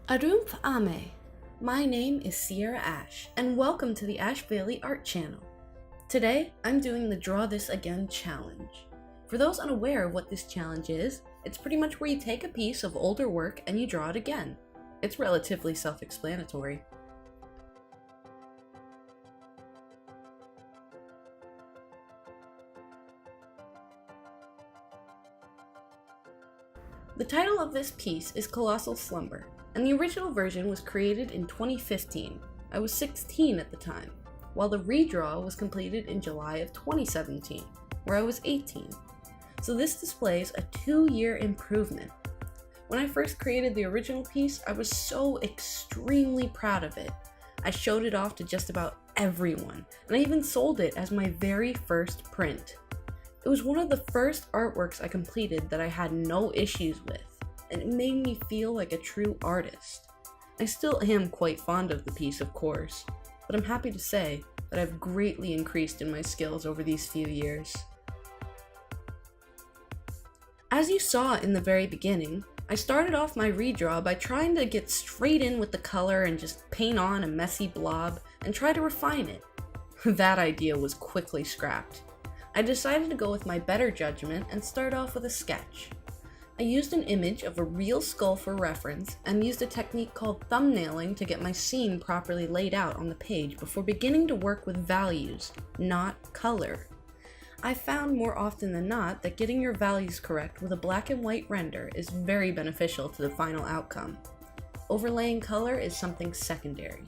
Arumph Ame. My name is Sierra Ash, and welcome to the Ashevaili Art Channel. Today, I'm doing the Draw This Again challenge. For those unaware of what this challenge is, it's pretty much where you take a piece of older work and you draw it again. It's relatively self-explanatory. The title of this piece is Colossal Slumber, and the original version was created in 2015. I was 16 at the time, while the redraw was completed in July of 2017, where I was 18. So this displays a 2-year improvement. When I first created the original piece, I was so extremely proud of it. I showed it off to just about everyone, and I even sold it as my very first print. It was one of the first artworks I completed that I had no issues with, and it made me feel like a true artist. I still am quite fond of the piece, of course, but I'm happy to say that I've greatly increased in my skills over these few years. As you saw in the very beginning, I started off my redraw by trying to get straight in with the color and just paint on a messy blob and try to refine it. That idea was quickly scrapped. I decided to go with my better judgment and start off with a sketch. I used an image of a real skull for reference and used a technique called thumbnailing to get my scene properly laid out on the page before beginning to work with values, not color. I found more often than not that getting your values correct with a black and white render is very beneficial to the final outcome. Overlaying color is something secondary.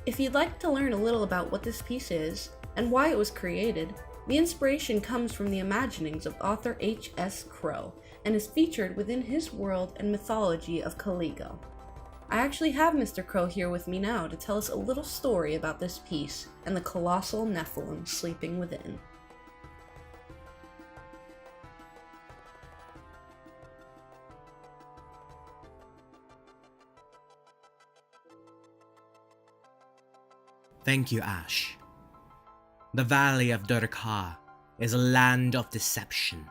If you'd like to learn a little about what this piece is, and why it was created, the inspiration comes from the imaginings of author H.S. Crow, and is featured within his world and mythology of Caligo. I actually have Mr. Crow here with me now to tell us a little story about this piece and the colossal Nephilim sleeping within. Thank you, Ash. The Valley of Durkar is a land of deception.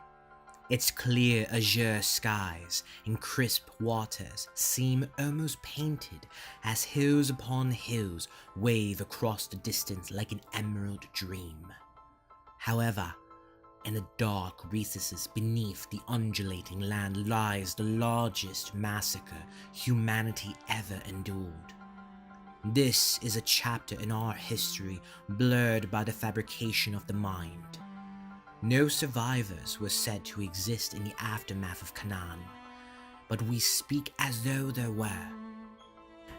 Its clear azure skies and crisp waters seem almost painted as hills upon hills wave across the distance like an emerald dream. However, in the dark recesses beneath the undulating land lies the largest massacre humanity ever endured. This is a chapter in our history blurred by the fabrication of the mind. No survivors were said to exist in the aftermath of Canaan, but we speak as though there were.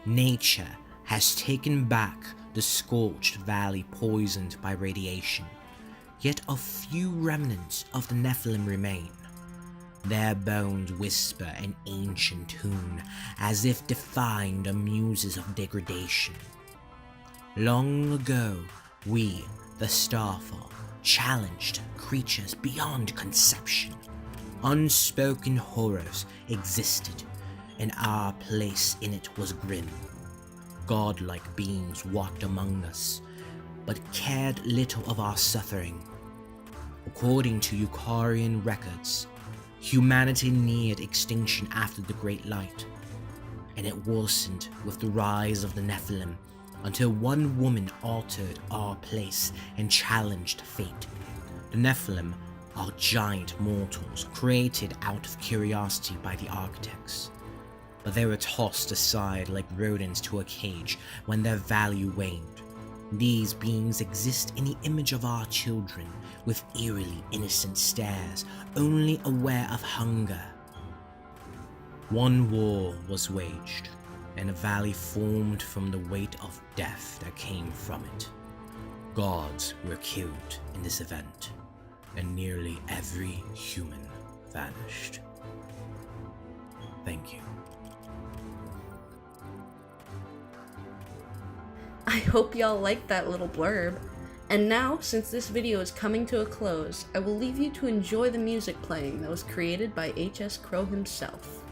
Nature has taken back the scorched valley poisoned by radiation, yet a few remnants of the Nephilim remain. Their bones whisper an ancient tune, as if defying the muses of degradation. Long ago, we, the Starfall, challenged creatures beyond conception. Unspoken horrors existed, and our place in it was grim. Godlike beings walked among us, but cared little of our suffering. According to Yukarian records, humanity neared extinction after the Great Light, and it worsened with the rise of the Nephilim until one woman altered our place and challenged fate. The Nephilim are giant mortals created out of curiosity by the architects, but they were tossed aside like rodents to a cage when their value waned. These beings exist in the image of our children, with eerily innocent stares, only aware of hunger. One war was waged, and a valley formed from the weight of death that came from it. Gods were killed in this event, and nearly every human vanished. Thank you. I hope y'all liked that little blurb. And now, since this video is coming to a close, I will leave you to enjoy the music playing that was created by H.S. Crow himself.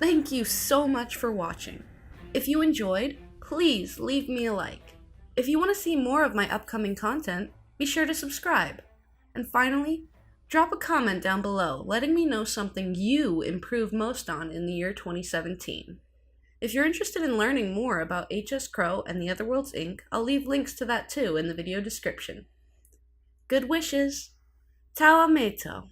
Thank you so much for watching. If you enjoyed, please leave me a like. If you want to see more of my upcoming content, be sure to subscribe. And finally, drop a comment down below letting me know something you improved most on in the year 2017. If you're interested in learning more about HS Crow and the Otherworlds Inc., I'll leave links to that too in the video description. Good wishes! Tao Ameto!